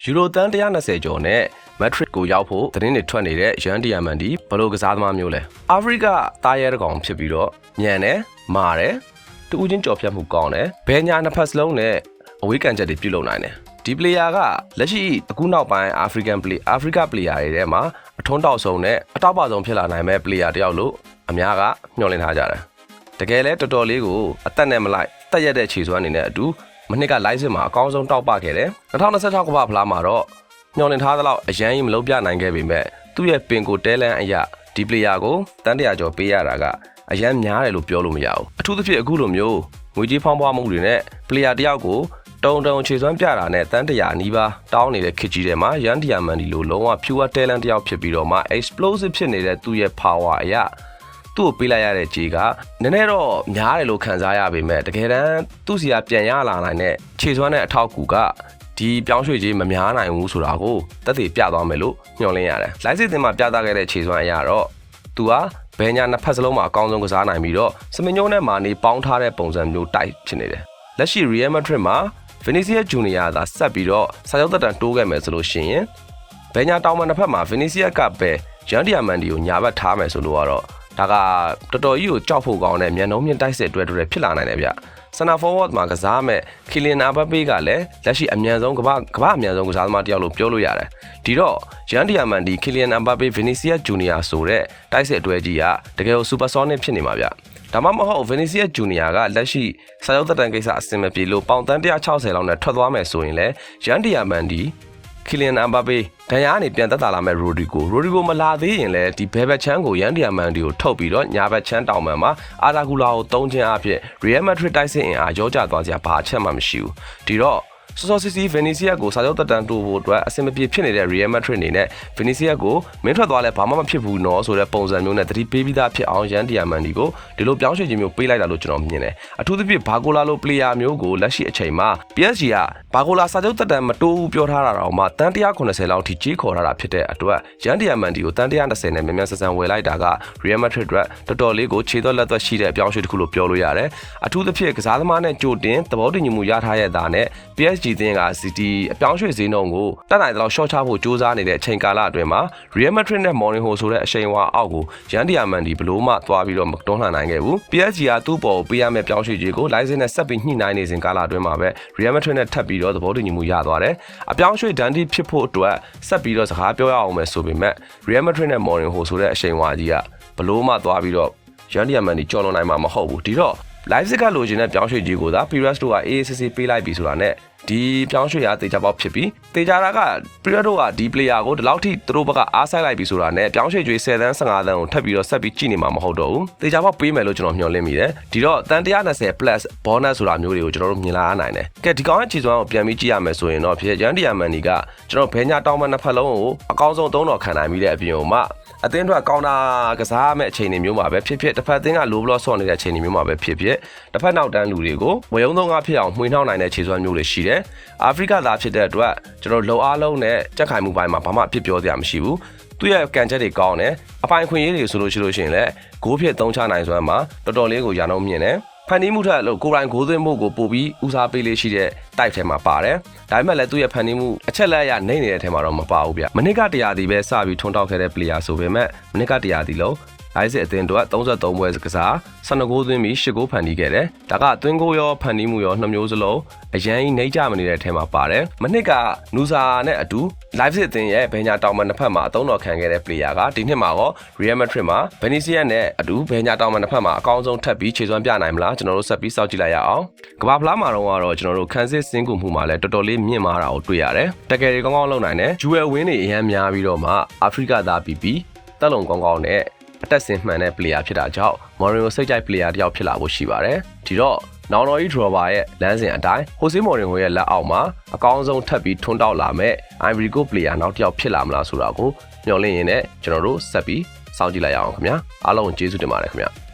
ယူရိုတန်120ကျော်နဲ့မက်ထရစ်ကိုရောက်ဖို့သတင်းတွေထွက်နေတဲ့ရန်ဒီယာမန်ဒီဘလို့ကစားသမားမျိုးလဲအာဖရိကတားရဲတကောင်ဖြစ်ပြီးတော့ညံတယ်မာတယ်တူးချင်းကြော်ဖြတ်မှုကောင်းတယ်ဘဲညာနှစ်ဖက်စလုံးနဲ့အဝေးကန်ချက်တွေပြုတ်လုံနိုင်တယ်ဒီပလေယာကလက်ရှိအခုနောက်ပိုင်းအာဖရိကပလေယာတွေထဲမှာအထွန်းတောက်ဆုံးနဲ့အတောက်ပဆုံးဖြစ်လာနိုင်မဲ့ပလေယာတယောက်လို့အများကညှော်လင့်ထားကြတယ်တကယ်လဲတော်တော်လေးကိုအသက်နဲ့မလိုက်တက်ရက်တဲ့ခြေစွမ်းအနေနဲ့အတူမနှစ်ကလိုင်းစစ်မှာအကောင်းဆုံးတောက်ပခဲ့တယ်2026ကမ္ဘာဖလားမှာတော့ညှော်လင့်ထားသလောက်အရန်ကြီးမလုပ်ပြနိုင်ခဲ့ပေမဲ့သူ့ရဲ့ပင်ကိုတဲလန်းအရာဒီပလေယာကိုတန်းတရာကျော်ပေးရတာကအရန်များတယ်လို့ပြောလို့မရဘူးအထူးသဖြင့်အခုလိုမျိုးငွေကြေးဖောင်းပွားမှုတွေနဲ့ပလေယာတယောက်ကိုတုံခြေစွမ်းပြတာနဲ့တန်းတရာနီးပါးတောင်းနေတဲ့ခစ်ကြီးထဲမှာရန်ဒီယာမန်ဒီလိုလုံးဝ pure talent တယောက်ဖြစ်ပြီးတော့မှ explosive ဖြစ်နေတဲ့သူ့ရဲ့ power အရာသူ့ကိုပေးလိုက်ရတဲ့ခြေကနည်းနည်းတော့များတယ်လို့ခံစားရပေမဲ့တကယ်တမ်းသူ့စီကပြန်ရလာနိုင်တဲ့ခြေစွမ်းနဲ့အထောက်အကူကဒီပြောင်းရွှေ့ကြီးမများနိုင်ဘူးဆိုတာကိုတက်တည်ပြသွားမယ်လို့ညွှန်လင်းရတယ်။လိုက်စစ်တင်မှာပြသခဲ့တဲ့ခြေစွမ်းအရာတော့သူကဘယ်ညာနှစ်ဖက်စလုံးမှာအကောင်းဆုံးကစားနိုင်ပြီးတော့စမင်ညိုးနဲ့မာနေပေါင်းထားတဲ့ပုံစံမျိုးတိုက်ဖြစ်နေတယ်။လက်ရှိ Real Madrid မှာ Vinicius Junior သာဆက်ပြီးတော့စာချုပ်သက်တမ်းတိုးခဲ့မယ်ဆိုလို့ရှိရင်ဘယ်ညာတောင်မှနှစ်ဖက်မှာ Vinicius ကပဲရန်ဒီယာမန်ဒီကိုညာဘက်ထားမယ်ဆိုလို့ကတော့ဒါကတော်တော်ကြီးကိုကြောက်ဖို့ကောင်းတဲ့မျက်နှာမြင့်တိုက်စစ်အတွက်တွေဖြစ်လာနိုင်တယ်ဗျ။စနာ forward မှာကစားမဲ့ခီလီယန်အဘပေကလည်းလက်ရှိအမြန်ဆုံးကမ္ဘာအမြန်ဆုံးကစားသမားတယောက်လို့ပြောလို့ရတယ်။ဒီတော့ရန်ဒီယာမန်ဒီခီလီယန်အဘပေ Vinicius Junior ဆိုတဲ့တိုက်စစ်အတွဲကြီးကတကယ်ကို super sonic ဖြစ်နေမှာဗျ။ဒါမှမဟုတ် Vinicius Junior ကလက်ရှိစာချုပ်သက်တမ်းကိစ္စအဆင်မပြေလို့ပေါင်တန်း160လောက်နဲ့ထွက်သွားမယ်ဆိုရင်လည်းရန်ဒီယာမန်ဒီခီလီယန်အမ်ဘာပေဒဏ်ရာကနေပြန်သက်သာလာမဲ့ရိုဒီဂိုမလာသေးရင်လည်းဒီဘဲဘက်ချမ်းကိုရန်ဒီယာမန်ဒီကိုထုတ်ပြီးတော့ညာဘက်ချမ်းတောင်မှန်မှာအာတာဂူလာကိုသုံးခြင်းအဖြစ် Real Madrid တိုက်စစ်အင်အားရောကြသွားကြဘာအချက်မှမရှိဘူးဒီတော့စောစီ Vinicius ကိုစာချုပ်တက်တန်းတိုးဖို့အတွက်အဆင်မပြေဖြစ်နေတဲ့ Real Madrid အနေနဲ့ Vinicius ကိုမင်းထွက်သွားလဲဘာမှမဖြစ်ဘူးနော်ဆိုတဲ့ပုံစံမျိုးနဲ့တတိပေးပြီးသားဖြစ်အောင်ရန်ဒီယာမန်ဒီကိုဒီလိုပြောင်းရွှေ့ခြင်းမျိုးပေးလိုက်တာလို့ကျွန်တော်မြင်တယ်အထူးသဖြင့်ဘာဂိုလာလို player မျိုးကိုလက်ရှိအချိန်မှာ PSG ကဘာဂိုလာစာချုပ်တက်တန်းမတိုးဘူးပြောထားတာတော့မှတန်း190လောက်ထိကြီးခေါ်ထားတာဖြစ်တဲ့အတွက်ရန်ဒီယာမန်ဒီကိုတန်း120နဲ့မြန်မြန်ဆန်ဆန်ဝယ်လိုက်တာက Real Madrid အတွက်တော်တော်လေးကိုခြေသွက်လက်သွက်ရှိတဲ့အပြောင်းရွှေ့တစ်ခုလို့ပြောလို့ရတယ်အထူးသဖြင့်ကစားသမားနဲ့ကြိုတင်သဘောတူညီမှုရထားရတဲ့နဲ့ PSG တင်းကဒီအပြောင်းရွှေ့ဈေးနှုန်းကိုတက်နိုင်တဲ့လောက် short ချဖို့စူးစမ်းနေတဲ့အချိန်ကာလအတွင်းမှာ Real Madrid နဲ့ Mourinho ဆိုတဲ့အရှိန်အဝါအောက်ကိုရန်ဒီယာမန်ဒီဘလို့မှသွားပြီးတော့မတွန်းလှန်နိုင်ခဲ့ဘူး PSG ကသူ့ပေါ်ကိုပေးရမယ့်ပြောင်းရွှေ့ခြင်းကို license နဲ့ဆက်ပြီးညှိနှိုင်းနေစဉ်ကာလအတွင်းမှာပဲ Real Madrid နဲ့ထပ်ပြီးတော့သဘောတူညီမှုရသွားတယ်အပြောင်းရွှေ့ဒန်ဒီဖြစ်ဖို့အတွက်ဆက်ပြီးတော့စကားပြောရအောင်မယ်ဆိုပေမဲ့ Real Madrid နဲ့ Mourinho ဆိုတဲ့အရှိန်အဝါကြီးကဘလို့မှသွားပြီးတော့ရန်ဒီယာမန်ဒီကြော်လွန်နိုင်မှာမဟုတ်ဘူးဒီတော့ live စစ်ကလိုချင်တဲ့ပြောင်းရွှေ့ကြီးကိုသာ Pires တို့က AACC ပေးလိုက်ပြီဆိုတာနဲ့ဒီပြောင်းရွှေ့ရတေချာပေါက်ဖြစ်ပြီးတေချာတာက Pires တို့ကဒီ player ကိုဒီလောက်ထိသူတို့ဘက်ကအားဆိုင်လိုက်ပြီဆိုတာနဲ့ပြောင်းရွှေ့ကျွေး10တန်း15တန်းကိုထပ်ပြီးတော့ဆက်ပြီးကြည့်နေမှာမဟုတ်တော့ဘူးတေချာပေါက်ပေးမယ်လို့ကျွန်တော်မျှော်လင့်မိတယ်ဒီတော့တန်120 plus bonus ဆိုတာမျိုးတွေကိုကျွန်တော်တို့မြင်လာနိုင်တယ်ကဲဒီကောင်ရဲ့ခြေစွမ်းကိုပြန်ပြီးကြည့်ရမယ်ဆိုရင်တော့ဖြစ်ရန်ဒီယာမန်ဒီကကျွန်တော်ဘဲညာတောင်းမနှစ်ဖက်လုံးကိုအကောင်းဆုံးသုံးတော်ခံနိုင်ပြီးတဲ့အပြင်ကိုမှအသင်းတို့ကောင်းတာကစားမဲ့အခြေအနေမျိုးမှာပဲဖြစ်ဖြစ်တစ်ဖက်အသင်းက low block ဆော့နေတဲ့အခြေအနေမျိုးမှာပဲဖြစ်ဖြစ်တစ်ဖက်နောက်တန်းလူတွေကိုဝယ်ုံသုံးကားဖြစ်အောင်မှွေနှောက်နိုင်တဲ့ခြေစွမ်းမျိုးတွေရှိတယ်အာဖရိကသားဖြစ်တဲ့အတွက်ကျွန်တော်လုံအားလုံးနဲ့ကြက်ခိုင်မှုပိုင်းမှာဘာမှအဖြစ်ပြောစရာမရှိဘူးသူ့ရဲ့ကန်ချက်တွေကောင်းတယ်အပိုင်ခွင့်ရေးတွေဆိုလို့ရှိရင်လည်းဂိုးဖြစ်သုံးချနိုင်စွမ်းမှာတော်တော်လေးကိုရာနှုန်းမြင့်တယ်ဖန်တီးမှုထက်လို့ကိုယ်တိုင်ဂိုးသွင်းမှုကိုပို့ပြီးဦးစားပေးလေးရှိတဲ့တိုက်ထဲမှာပါတယ်ဒါပေမဲ့လည်းသူ့ရဲ့ဖန်တီးမှုအချက်လက်အရနှိမ့်နေတဲ့ထဲမှာတော့မပါဘူးဗျမနစ်ကတရားဒီပဲစပြီးထွန်းတောက်ခဲ့တဲ့ player ဆိုပေမဲ့မနစ်ကတရားဒီလုံးအိုက်စစ်အသင်းတို့က33ပွဲကစား12ဂိုးသွင်းပြီး10ဂိုးဖန်တီးခဲ့တယ်ဒါကသွင်းဂိုးရောဖန်တီးမှုရောနှစ်မျိုးစလုံးအရန်ကြီးနှိမ့်ကြမနေတဲ့ထဲမှာပါတယ်မနစ်ကနူဆာနဲ့အတူ live စစ်အသင်းရဲ့ဘယ်ညာတောင်မှနှစ်ဖက်မှာအသုံးတော်ခံခဲ့တဲ့ player ကဒီနှစ်မှာရော Real Madrid မှာ Vinicius နဲ့အတူဘယ်ညာတောင်မှနှစ်ဖက်မှာအကောင်းဆုံးထပ်ပြီးခြေစွမ်းပြနိုင်မလားကျွန်တော်တို့ဆက်ပြီးစောင့်ကြည့်လိုက်ရအောင်ကမ္ဘာဖလားမှာတော့ကျွန်တော်တို့ခန်းစစ်စင်းကူမှုမှာလည်းတော်တော်လေးမြင့်မားတာကိုတွေ့ရတယ်တကယ်ကြီးကောင်းကောင်းလုပ်နိုင်တယ်ဂျူဝယ်ဝင်းတွေအရန်များပြီးတော့မှအာဖရိကသားပြီးတက်လုံကောင်းကောင်းနဲ့အတက်စင်မှန်တဲ့ player ဖြစ်တာကြောင့် Mourinho စိတ်ကြိုက် player တယောက်ဖြစ်လာဖို့ရှိပါတယ်ဒီတော့နောင်တော်ကြီး Drogba ရဲ့လမ်းစဉ်အတိုင်း Jose Mourinho ရဲ့လက်အောက်မှာအကောင်းဆုံးထပ်ပြီးထွန်းတောက်လာမဲ့ Ivory Coast player နောက်တစ်ယောက်ဖြစ်လာမလားဆိုတာကိုမျှော်လင့်ရင်းနဲ့ကျွန်တော်တို့ဆက်ပြီးစောင့်ကြည့်လိုက်ရအောင်ခင်ဗျာအားလုံးကျေးဇူးတင်ပါတယ်ခင်ဗျာ